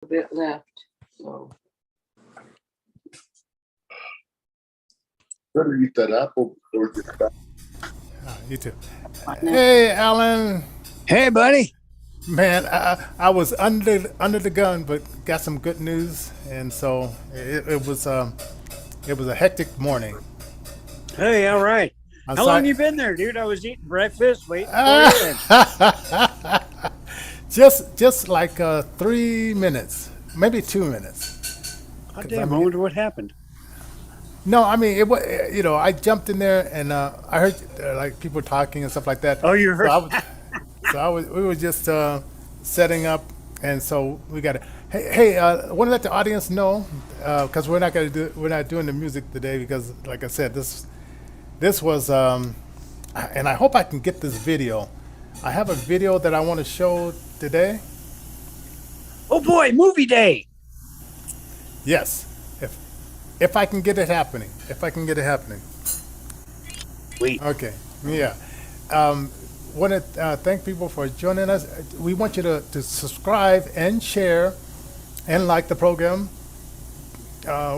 a bit left, so. Better eat that apple before it gets back. You too. Hey, Alan. Hey, buddy. Man, I was under the gun, but got some good news, and so it was a hectic morning. Hey, all right. I'm How sorry- long you been there, dude? I was eating breakfast, waiting for you. just like 3 minutes, maybe 2 minutes. Oh, damn, I wonder what happened. No, I mean it was. I jumped in there and I heard like people talking and stuff like that. Oh, you heard? We were just setting up, and so we got to. Hey, I want to let the audience know because we're not doing the music today because, like I said, this was and I hope I can get this video. I have a video that I want to show today. Oh boy, movie day. Yes, if I can get it happening. Wait. Okay. Yeah. Want to thank people for joining us. We want you to subscribe and share and like the program.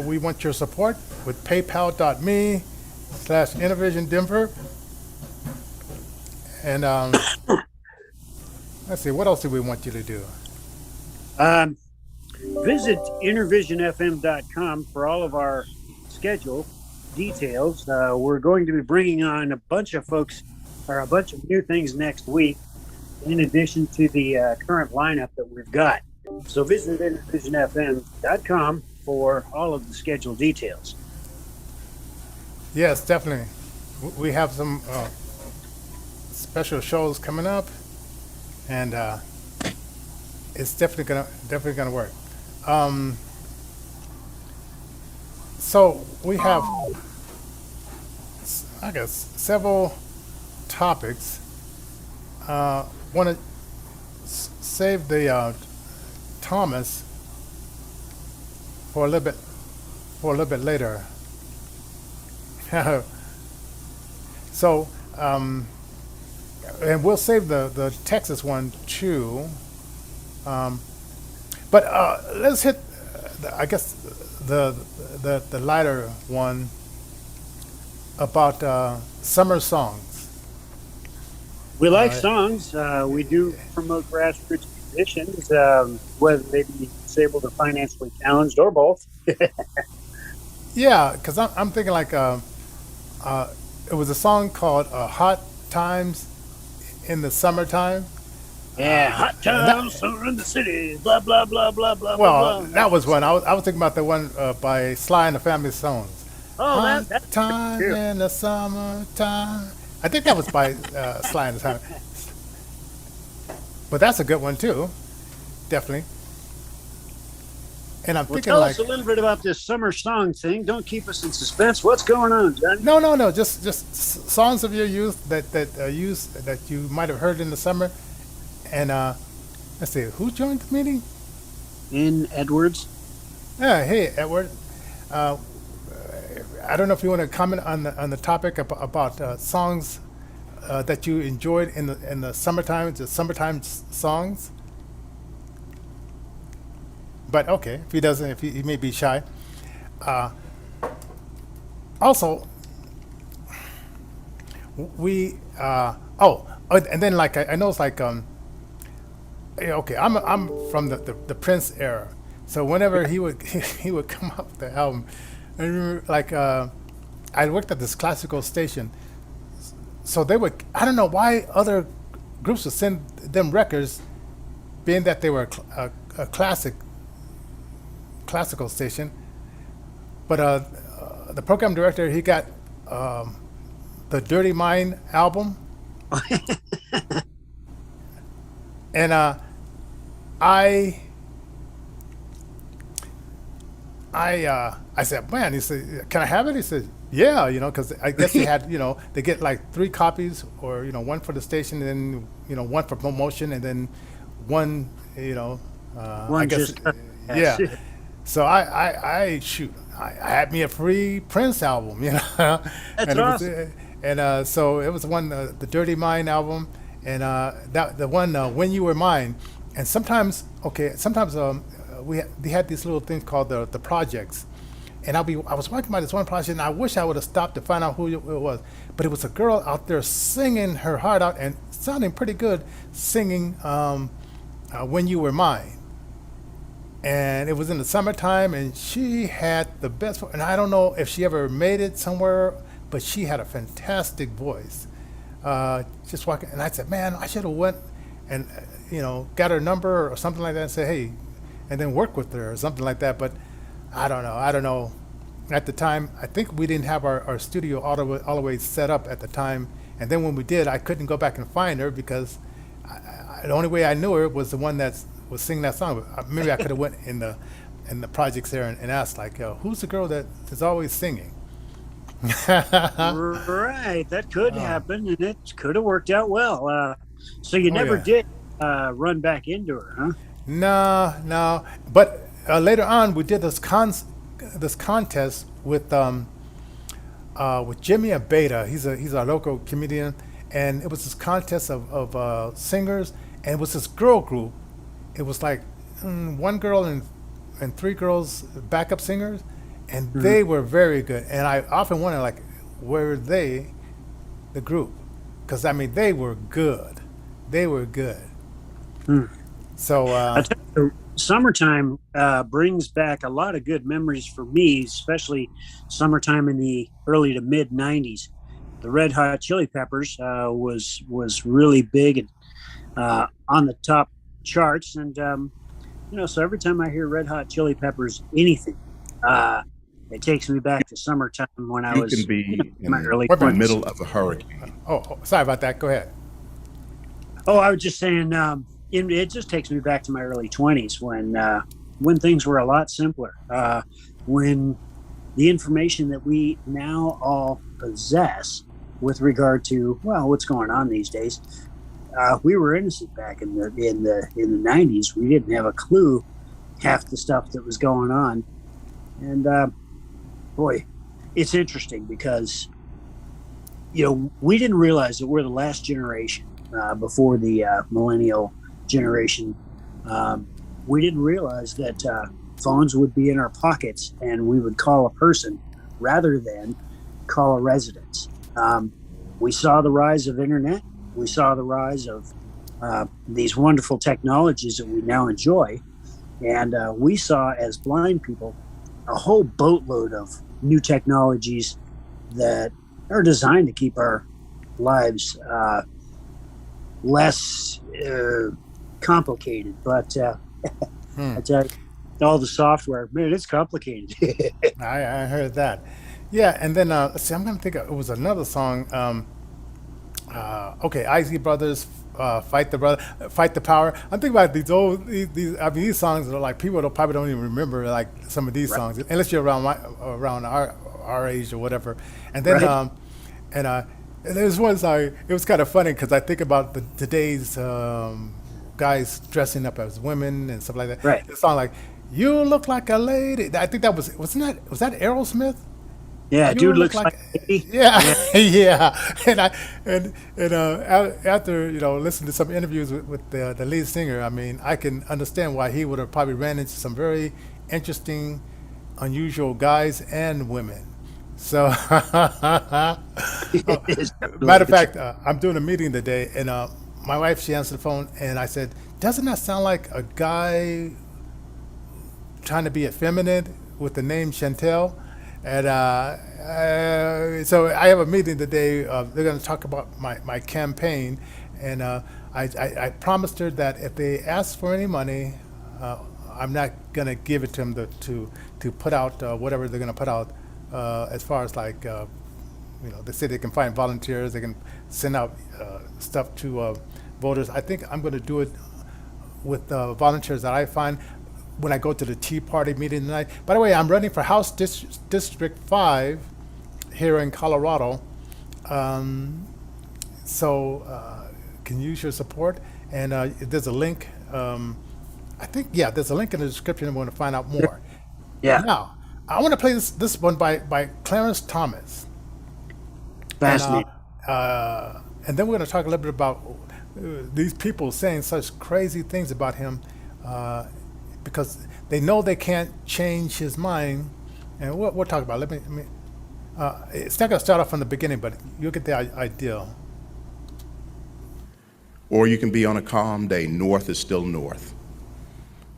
We want your support with paypal.me/InnovisionDenver. And let's see, what else do we want you to do? Visit InnervisionFM.com for all of our schedule details. We're going to be bringing on a bunch of folks or a bunch of new things next week, in addition to the current lineup that we've got. So visit InnervisionFM.com for all of the schedule details. Yes, definitely. We have some special shows coming up, and it's definitely gonna work. So we have, I guess, several topics. Want to save the Thomas for a little bit later. So, and we'll save the Texas one too. But let's hit, I guess, the lighter one about summer songs. We like songs. We do promote grassroots musicians, whether they be disabled or financially challenged or both. Yeah, because I'm thinking like it was a song called "Hot Times in the Summertime." Yeah, hot times summer in the city, blah, blah, blah, blah, blah, Well, blah. that was one. I was thinking about the one by Sly and the Family Stones. Oh, Hot that's time cute. in the summertime. I think that was by Sly and the Family. But that's a good one too, definitely. And I'm Well, thinking tell like, us a little bit about this summer song thing. Don't keep us in suspense. What's going on, Johnny? no, just songs of your youth that you might have heard in the summer. And let's see, who joined the meeting? In Edwards. Yeah, hey Edward. I don't know if you want to comment on the topic about songs that you enjoyed in the summertime, the summertime songs. But okay, if he doesn't, if he may be shy. Also, we and then like I know it's like yeah, okay, I'm from the Prince era, so whenever he would he would come up with the album, I remember like I worked at this classical station, so they would, I don't know why other groups would send them records, being that they were a classical station, but the program director, he got the Dirty Mind album. And I said, man, he said, can I have it? He said, yeah, because I guess they had, they get like 3 copies, or one for the station, and then one for promotion, and then one, One I guess, just yeah. So I had me a free Prince album, That's and awesome. So it was one, the Dirty Mind album, and that the one When You Were Mine, and sometimes they had these little things called the projects, and I was working by this one project, and I wish I would have stopped to find out who it was, but it was a girl out there singing her heart out and sounding pretty good, singing "When You Were Mine." And it was in the summertime, and she had the best. And I don't know if she ever made it somewhere, but she had a fantastic voice. Just walking, and I said, "Man, I should have went and got her number or something like that, and say, hey, and then work with her or something like that." But I don't know. I don't know. At the time, I think we didn't have our studio all the way set up at the time, and then when we did, I couldn't go back and find her because the only way I knew her was the one that was singing that song. Maybe I could have went in the projects there and asked like, who's the girl that is always singing? Right, that could happen, and it could have worked out well. So you never yeah. did run back into her, huh? No, no. But later on, we did this contest with Jimmy Abeta. He's a local comedian, and it was this contest of singers, and it was this girl group. It was like one girl and three girls backup singers, and they were very good. And I often wonder, like, were they the group? Because I mean, they were good. They were good. So I tell you, summertime brings back a lot of good memories for me, especially summertime in the early to mid '90s. The Red Hot Chili Peppers was really big and on the top charts, and so every time I hear Red Hot Chili Peppers anything, it takes me back to summertime when I You was can be in my early in the 20s. middle of a hurricane. sorry about that. Go ahead. Oh, I was just saying, it just takes me back to my early 20s when things were a lot simpler. When the information that we now all possess with regard to what's going on these days, we were innocent back in the 90s. We didn't have a clue half the stuff that was going on, and boy, it's interesting because we didn't realize that we're the last generation before the millennial generation. We didn't realize that phones would be in our pockets and we would call a person rather than call a residence. We saw the rise of internet. We saw the rise of these wonderful technologies that we now enjoy. And we saw, as blind people, a whole boatload of new technologies that are designed to keep our lives less complicated. But I tell you, all the software, man, it's complicated. I heard that. Yeah, and then let's see. I'm gonna think it was another song. Okay, Isley Brothers, fight the power. I'm thinking about these. I mean, these songs are like people probably don't even remember like some of these songs unless you're around our age or whatever. And then Right. And there's one song. It was kind of funny because I think about today's guys dressing up as women and stuff like that. Right. The song like "You Look Like a Lady." I think that was that Aerosmith? Yeah, You dude look looks like yeah, yeah. After listening to some interviews with the lead singer, I mean, I can understand why he would have probably ran into some very interesting, unusual guys and women. So, matter of fact, I'm doing a meeting today, and my wife, she answered the phone, and I said, "Doesn't that sound like a guy trying to be effeminate with the name Chantel?" And so I have a meeting today. They're going to talk about my campaign, and I promised her that if they ask for any money, I'm not going to give it to them to put out whatever they're going to put out as far as like they say they can find volunteers, they can send out stuff to voters. I think I'm going to do it with volunteers that I find when I go to the Tea Party meeting tonight. By the way, I'm running for House District 5 here in Colorado. So can you use your support? And there's a link. There's a link in the description if you want to find out more. yeah, Now, I want to play this one by Clarence Thomas. fascinating. And then we're going to talk a little bit about these people saying such crazy things about him because they know they can't change his mind, and we'll talk about it. It's not going to start off from the beginning, but you'll get the idea. Or you can be on a calm day, north is still north.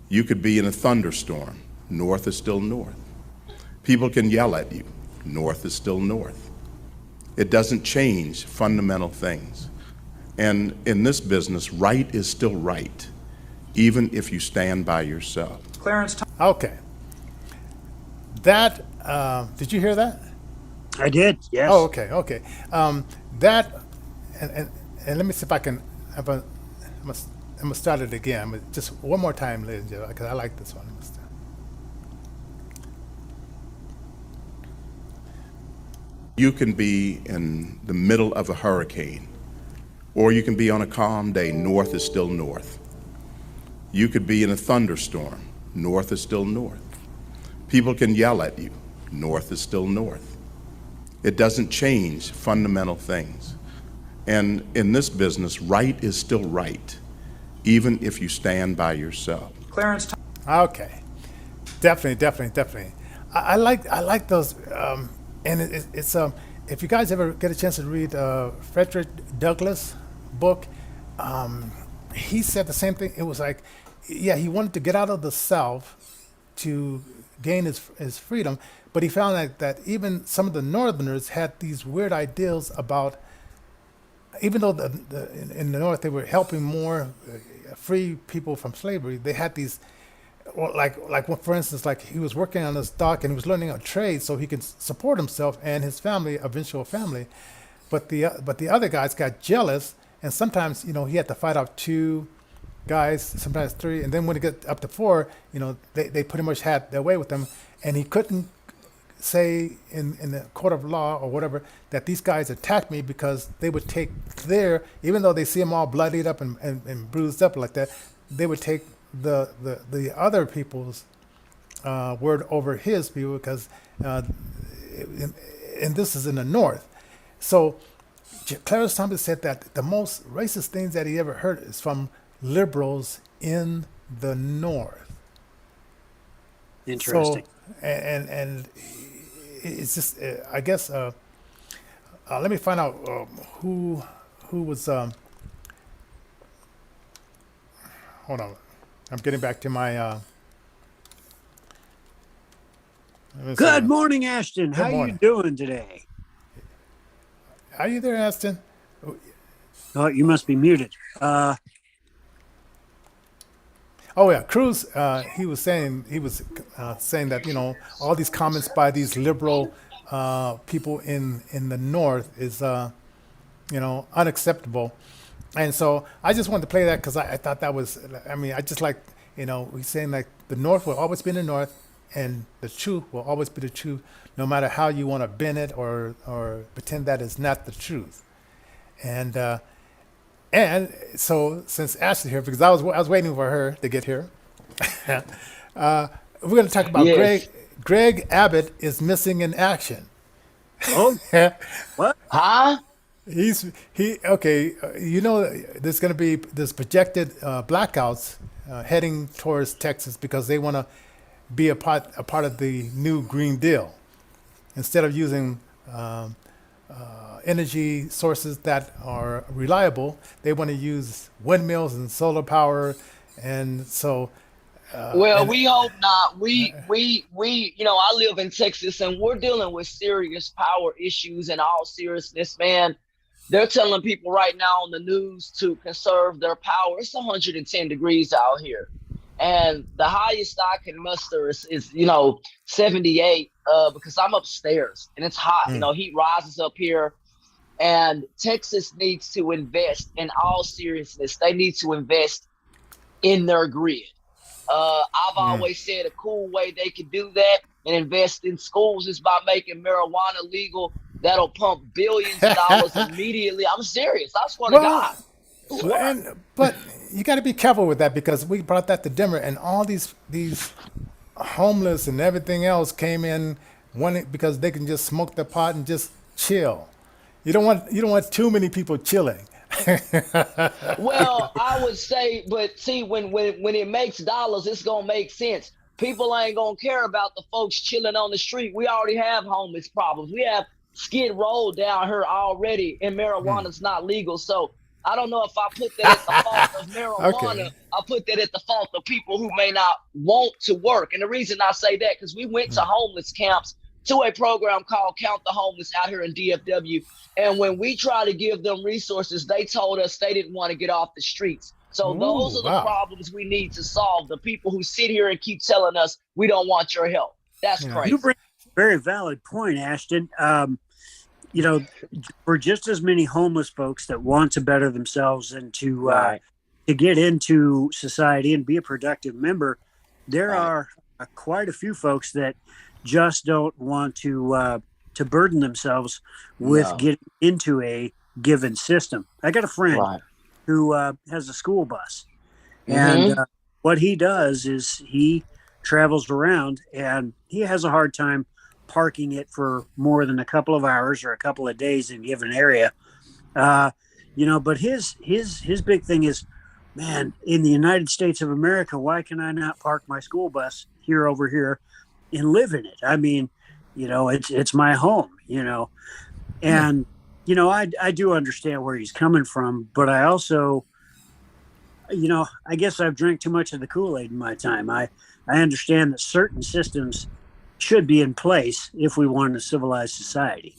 You could be in a thunderstorm, north is still north. People can yell at you, north is still north. It doesn't change fundamental things. And in this business, right is still right, even if you stand by yourself. Okay. That, did you hear that? I did. Yes. Oh, okay, okay. That, and let me see if I can, I'm gonna start it again, but just one more time, ladies and gentlemen, because I like this one. You can be in the middle of a hurricane, or you can be on a calm day, north is still north. You could be in a thunderstorm, north is still north. People can yell at you, north is still north. It doesn't change fundamental things. And in this business, right is still right, even if you stand by yourself. Okay, definitely. I like those, and it's if you guys ever get a chance to read Frederick Douglass' book, he said the same thing. It was like, yeah, he wanted to get out of the South to gain his freedom, but he found that even some of the Northerners had these weird ideals about, even though in the North they were helping more free people from slavery, they had these, like for instance, like he was working on this dock and he was learning a trade so he could support himself and his family, eventual family. But the other guys got jealous, and sometimes he had to fight off 2 guys, sometimes 3, and then when it got up to 4, they pretty much had their way with them, and he couldn't say in the court of law or whatever that these guys attacked me, because they would take even though they see them all bloodied up and bruised up like that, they would take the other people's word over his people, because and this is in the North. So Clarence Thomas said that the most racist things that he ever heard is from liberals in the North. Interesting. So, and it's just, I guess, let me find out who was, hold on. I'm getting back to my, let me Good see. morning, Ashton. Good How morning. you doing today? Are you there, Aston? Oh, you must be muted. Oh yeah, Cruz. He was saying that all these comments by these liberal people in the North is unacceptable, and so I just wanted to play that because I thought that was. I mean, I just like he's saying like the North will always be in the North, and the truth will always be the truth, no matter how you want to bend it or pretend that it's not the truth, And so, since Ashley's here, because I was waiting for her to get here, we're going to talk about Yes. Greg Abbott is missing in action. Oh, what? Huh? Okay. There's going to be this projected blackouts heading towards Texas because they want to be a part of the new Green Deal instead of using energy sources that are reliable. They want to use windmills and solar power, and so. Well, we hope not. I live in Texas, and we're dealing with serious power issues. In all seriousness, man, they're telling people right now on the news to conserve their power. It's 110 degrees out here, and the highest I can muster is 78 because I'm upstairs and it's hot. Heat rises up here. And Texas needs to invest, in all seriousness, they need to invest in their grid. I've always said a cool way they could do that and invest in schools is by making marijuana legal. That'll pump billions of dollars immediately. I'm serious. I swear to God. But you got to be careful with that because we brought that to Denver, and all these homeless and everything else came in because they can just smoke the pot and just chill. You don't want too many people chilling. Well, I would say, but see, when it makes dollars, it's gonna make sense. People ain't gonna care about the folks chilling on the street. We already have homeless problems. We have Skid Row down here already, and marijuana's not legal. So I don't know if I put that at the fault of marijuana. Okay. I put that at the fault of people who may not want to work. And the reason I say that, because we went to homeless camps, to a program called Count the Homeless out here in DFW. And when we tried to give them resources, they told us they didn't want to get off the streets. So those are the problems we need to solve. The people who sit here and keep telling us we don't want your help. That's crazy. You bring a very valid point, Ashton. You know, for just as many homeless folks that want to better themselves and to get into society and be a productive member, there are quite a few folks that just don't want to burden themselves with getting into a given system. I got a friend who has a school bus, and what he does is he travels around, and he has a hard time parking it for more than a couple of hours or a couple of days in a given area. You know, but his big thing is, man, in the United States of America, why can I not park my school bus over here and live in it? I mean, you know, it's my home, you know, and, you know, I do understand where he's coming from, but I also, you know, I guess I've drank too much of the Kool-Aid in my time. I understand that certain systems should be in place if we want a civilized society.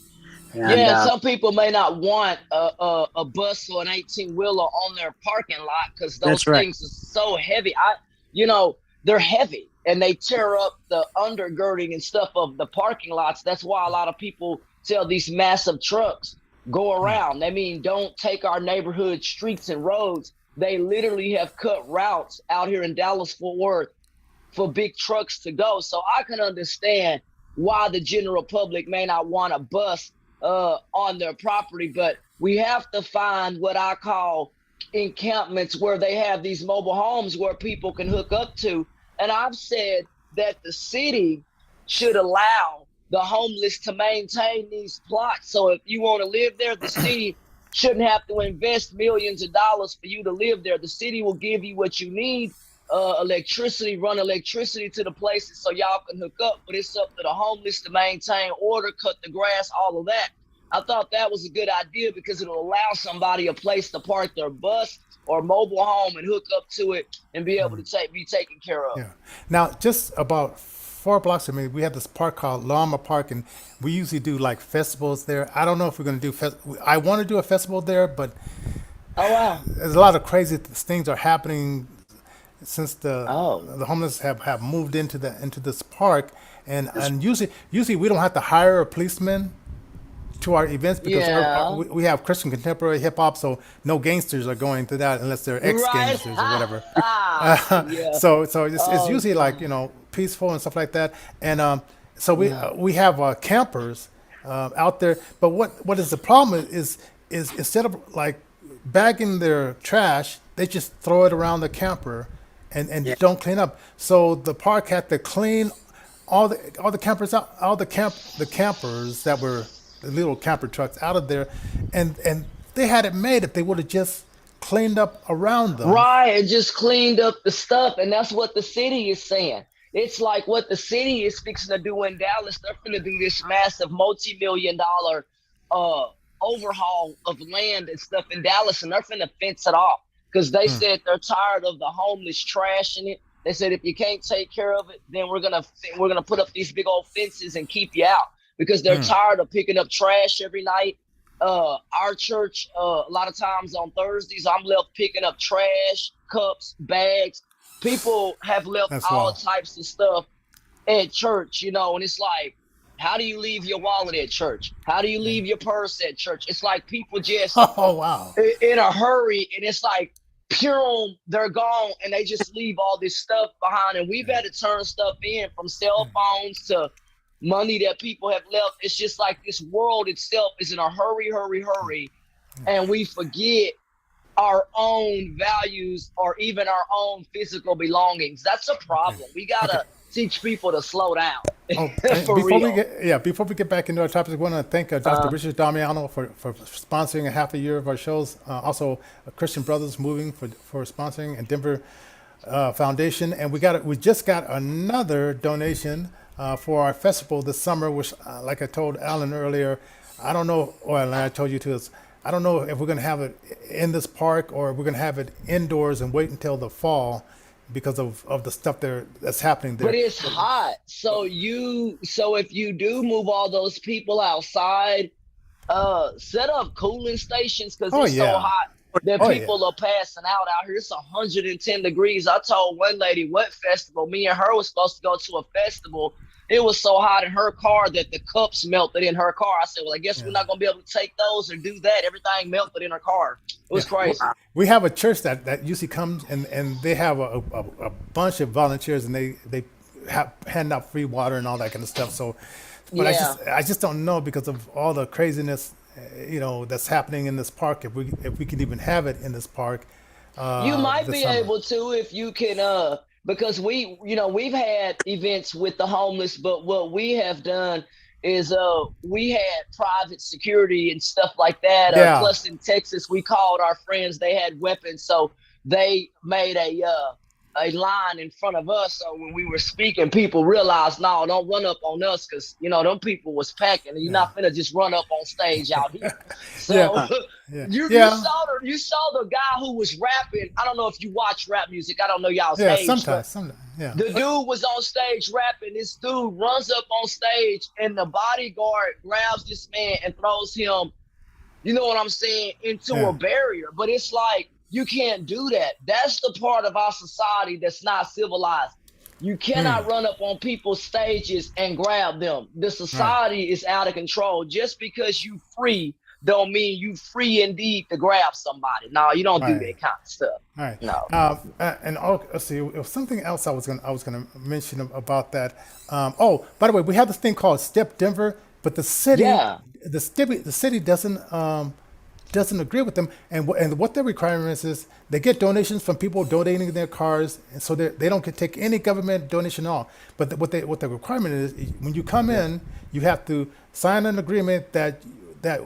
And, some people may not want a bus or an 18-wheeler on their parking lot because those things are so heavy. You know, they're heavy and they tear up the undergirding and stuff of the parking lots. That's why a lot of people tell these massive trucks go around. I mean, don't take our neighborhood streets and roads. They literally have cut routes out here in Dallas-Fort Worth for big trucks to go. So I can understand why the general public may not want a bus on their property, but we have to find what I call encampments where they have these mobile homes where people can hook up to. And I've said that the city should allow the homeless to maintain these plots. So if you want to live there, the city shouldn't have to invest millions of dollars for you to live there. The city will give you what you need, electricity, run electricity to the places so y'all can hook up, but it's up to the homeless to maintain order, cut the grass, all of that. I thought that was a good idea because it'll allow somebody a place to park their bus or mobile home and hook up to it and be able to be taken care of. Yeah. Now, just about 4 blocks from me, we have this park called Llama Park, and we usually do like festivals there. I don't know if we're going to do I want to do a festival there, but there's a lot of crazy things are happening since the homeless have moved into this park, and usually we don't have to hire a policeman to our events because we have Christian contemporary hip hop, so no gangsters are going to that unless they're ex-gangsters or whatever. So it's usually like, you know, peaceful and stuff like that, and so we have campers out there. But what is the problem is instead of like bagging their trash, they just throw it around the camper and don't clean up. So the park had to clean all the campers out, the campers that were the little camper trucks out of there, and they had it made if they would have just cleaned up around them. Right, and just cleaned up the stuff, and that's what the city is saying. It's like what the city is fixing to do in Dallas. They're going to do this massive multi-million-dollar overhaul of land and stuff in Dallas, and they're going to fence it off because they said they're tired of the homeless trashing it. They said if you can't take care of it, then we're gonna put up these big old fences and keep you out because they're tired of picking up trash every night. Our church, a lot of times on Thursdays, I'm left picking up trash, cups, bags. People have left all types of stuff at church, you know, and it's like, how do you leave your wallet at church? How do you leave your purse at church? It's like people just in a hurry, and it's like, they're gone, and they just leave all this stuff behind. And we've had to turn stuff in from cell phones to money that people have left. It's just like this world itself is in a hurry, and we forget our own values or even our own physical belongings. That's a problem. We gotta teach people to slow down. Before we get back into our topics, I want to thank Dr. Richard Damiano for sponsoring a half a year of our shows. Also, Christian Brothers Moving for sponsoring, and Denver Foundation, and we just got another donation for our festival this summer, which, like I told Alan earlier, I don't know, or I told you too, is I don't know if we're going to have it in this park or we're going to have it indoors and wait until the fall because of the stuff that's happening there. But it's hot, so if you do move all those people outside, set up cooling stations because it's so hot that people are passing out here. It's 110 degrees. I told one lady what festival, me and her was supposed to go to a festival. It was so hot in her car that the cups melted in her car. I said, well, I guess we're not going to be able to take those or do that. Everything melted in her car. It was crazy. We have a church that usually comes and they have a bunch of volunteers and they hand out free water and all that kind of stuff. So, but I just don't know because of all the craziness, that's happening in this park. If we can even have it in this park, you might be summer. able to if you can. Because we've had events with the homeless, but what we have done is we had private security and stuff like that. Plus in Texas, we called our friends. They had weapons, so they made a line in front of us. So when we were speaking, people realized, no, don't run up on us because, them people was packing. And you're not finna just run up on stage out here. So you saw the guy who was rapping. I don't know if you watch rap music. I don't know y'all's age. Sometimes. The dude was on stage rapping. This dude runs up on stage and the bodyguard grabs this man and throws him, you know what I'm saying, into a barrier. But it's like, you can't do that. That's the part of our society that's not civilized. You cannot run up on people's stages and grab them. The society is out of control. Just because you free don't mean you free indeed to grab somebody. No, you don't do that kind of stuff. All right. No. Let's see. It was something else I was gonna mention about that. By the way, we have this thing called Step Denver, but the city doesn't agree with them, and what their requirements is they get donations from people donating their cars, and so they don't take any government donation at all. But what the requirement is, when you come in, you have to sign an agreement that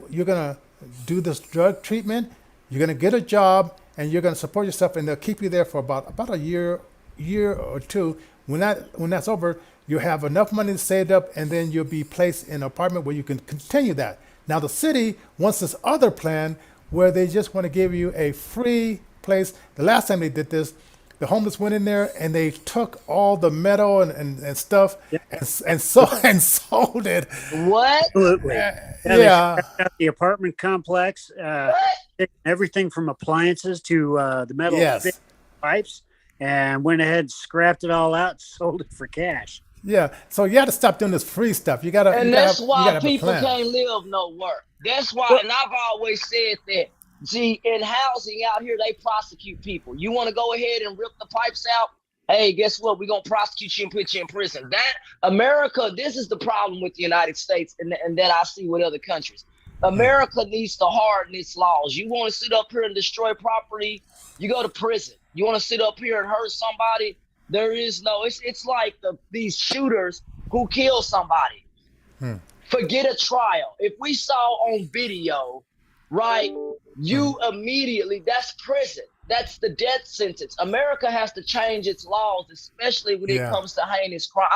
you're gonna do this drug treatment, you're gonna get a job, and you're gonna support yourself, and they'll keep you there for about a year or two. When that's over, you have enough money saved up, and then you'll be placed in an apartment where you can continue that. Now, the city wants this other plan where they just want to give you a free place. The last time they did this, the homeless went in there and they took all the metal and stuff and sold it. What? Absolutely. They out the apartment complex, everything from appliances to the metal pipes, and went ahead and scrapped it all out and sold it for cash. Yeah, so you got to stop doing this free stuff. That's why people can't live nowhere. That's why, and I've always said that. See, in housing out here, they prosecute people. You want to go ahead and rip the pipes out? Hey, guess what? We're going to prosecute you and put you in prison. America, this is the problem with the United States and that I see with other countries. America needs to harden its laws. You want to sit up here and destroy property, you go to prison. You want to sit up here and hurt somebody, there is no, it's like these shooters who kill somebody. Forget a trial. If we saw on video, right, you immediately, that's prison. That's the death sentence. America has to change its laws, especially when it comes to heinous crime.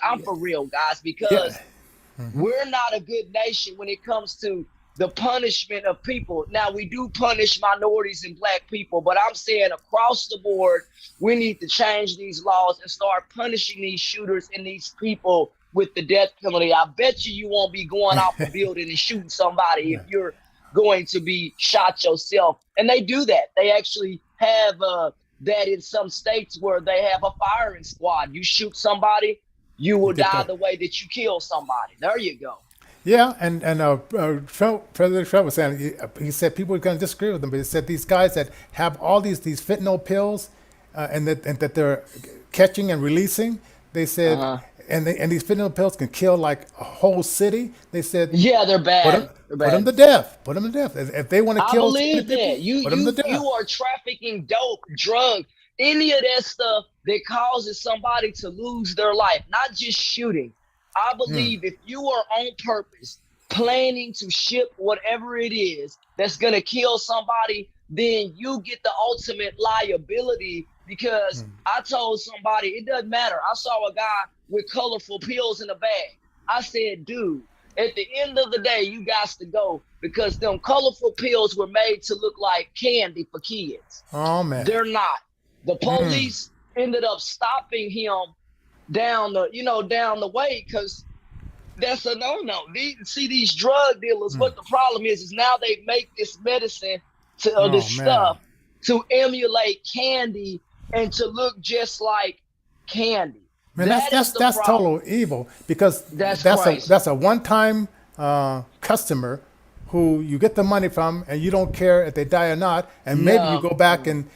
I'm for real, guys, because we're not a good nation when it comes to the punishment of people. Now, we do punish minorities and black people, but I'm saying across the board, we need to change these laws and start punishing these shooters and these people with the death penalty. I bet you won't be going off a building and shooting somebody if you're going to be shot yourself. And they do that. They actually have that in some states where they have a firing squad. You shoot somebody, you will die the way that you kill somebody. There you go. Yeah, and President Trump was saying, he said people are going to disagree with him, but he said these guys that have all these fentanyl pills and that they're catching and releasing, they said, and these fentanyl pills can kill like a whole city. They said, yeah, they're bad. Put them to death. Put them to death. If they want to kill believe people, that. put them to death. You are trafficking dope, drugs, any of that stuff that causes somebody to lose their life, not just shooting. I believe if you are on purpose planning to ship whatever it is that's going to kill somebody, then you get the ultimate liability because I told somebody, it doesn't matter. I saw a guy with colorful pills in a bag. I said, dude, at the end of the day, you got to go, because them colorful pills were made to look like candy for kids. Oh, man. They're not. The police ended up stopping him down the way, because that's a no-no. These drug dealers, what the problem is now they make this medicine to stuff to emulate candy and to look just like candy. Man, that's total evil, because that's a one-time customer who you get the money from, and you don't care if they die or not, and maybe you go back and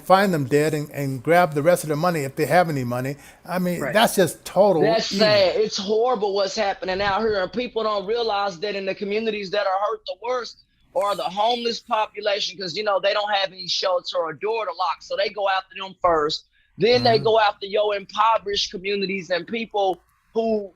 find them dead and grab the rest of the money if they have any money. I mean, that's just total evil. Sad. It's horrible what's happening out here, and people don't realize that in the communities that are hurt the worst are the homeless population, because, they don't have any shelter or door to lock, so they go after them first. Then they go after your impoverished communities and people who,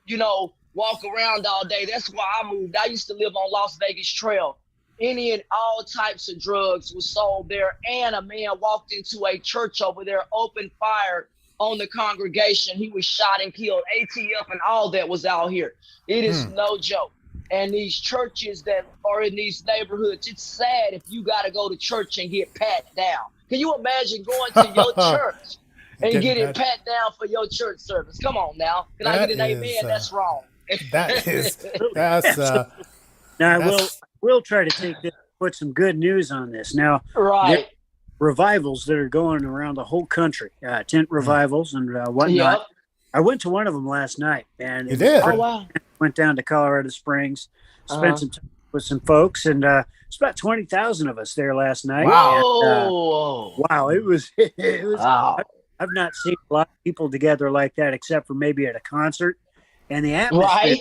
walk around all day. That's why I moved. I used to live on Las Vegas Trail. Any and all types of drugs was sold there. And a man walked into a church over there, opened fire on the congregation. He was shot and killed. ATF and all that was out here. It is no joke. And these churches that are in these neighborhoods, it's sad if you got to go to church and get pat down. Can you imagine going to your church and getting pat down for your church service? Come on now. Can I get an amen? That's wrong. Now we'll try to take this, put some good news on this. Now, right. Revivals that are going around the whole country, tent revivals and whatnot. Yep. I went to one of them last night, and you did? Oh, wow. Went down to Colorado Springs, spent some time with some folks, and it's about 20,000 of us there last night. Wow! And, wow, it was. Wow. I've not seen a lot of people together like that, except for maybe at a concert, and the atmosphere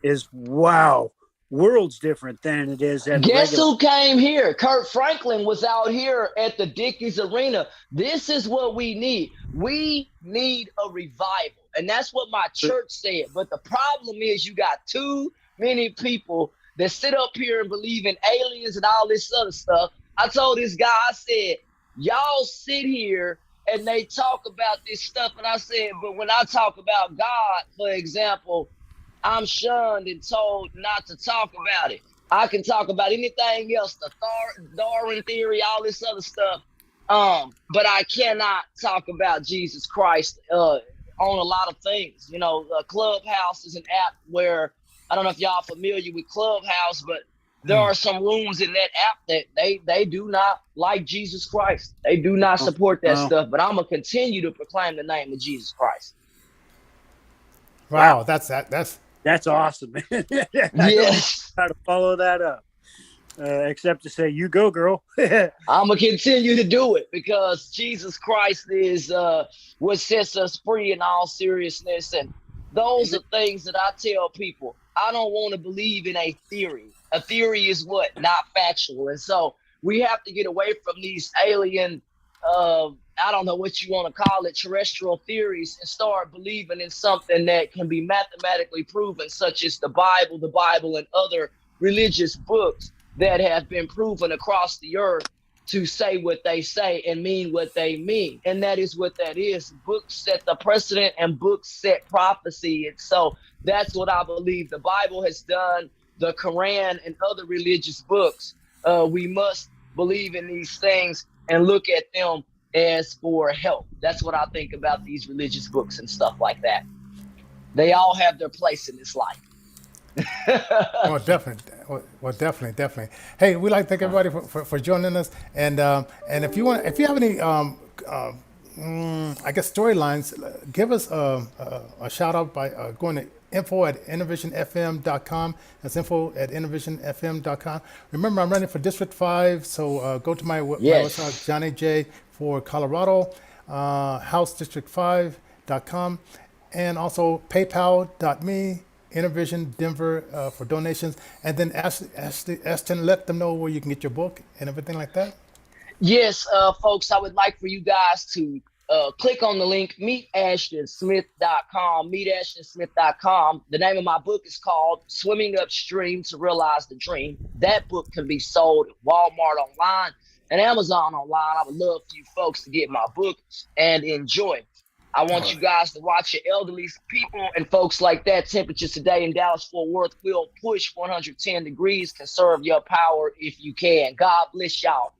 is worlds different than it is at. Guess who came here? Kurt Franklin was out here at the Dickies Arena. This is what we need. We need a revival. And that's what my church said. But the problem is you got too many people that sit up here and believe in aliens and all this other stuff. I told this guy, I said, y'all sit here and they talk about this stuff. And I said, but when I talk about God, for example, I'm shunned and told not to talk about it. I can talk about anything else, the Darwin theory, all this other stuff. But I cannot talk about Jesus Christ on a lot of things. Clubhouse is an app where, I don't know if y'all familiar with Clubhouse, but there are some rooms in that app that they do not like Jesus Christ. They do not support that stuff, but I'm going to continue to proclaim the name of Jesus Christ. Wow, that's awesome, man. I don't know how to follow that up, except to say, you go, girl. I'm going to continue to do it, because Jesus Christ is what sets us free in all seriousness. And those are things that I tell people. I don't want to believe in a theory. A theory is what? Not factual. And so we have to get away from these alien, I don't know what you want to call it, terrestrial theories, and start believing in something that can be mathematically proven, such as the Bible and other religious books that have been proven across the earth to say what they say and mean what they mean. And that is what that is. Books set the precedent and books set prophecy. And so that's what I believe the Bible has done, the Quran and other religious books. We must believe in these things and look at them as for help. That's what I think about these religious books and stuff like that. They all have their place in this life. Well, definitely. Hey, we'd like to thank everybody for joining us. And if you have any, I guess, storylines, give us a shout out by going to info@innovationfm.com. That's info@innovationfm.com. Remember, I'm running for District 5, so go to my website, Johnnie J for Colorado, housedistrict5.com, and also paypal.me, Innovision Denver for donations, and then Ashton, let them know where you can get your book and everything like that. Yes, folks, I would like for you guys to click on the link, meetashtonsmith.com, meetashtonsmith.com. The name of my book is called Swimming Upstream to Realize the Dream. That book can be sold at Walmart online, and Amazon online. I would love for you folks to get my book and enjoy. I want you guys to watch your elderly people and folks like that. Temperatures today in Dallas-Fort Worth will push 110 degrees. Conserve your power if you can. God bless y'all.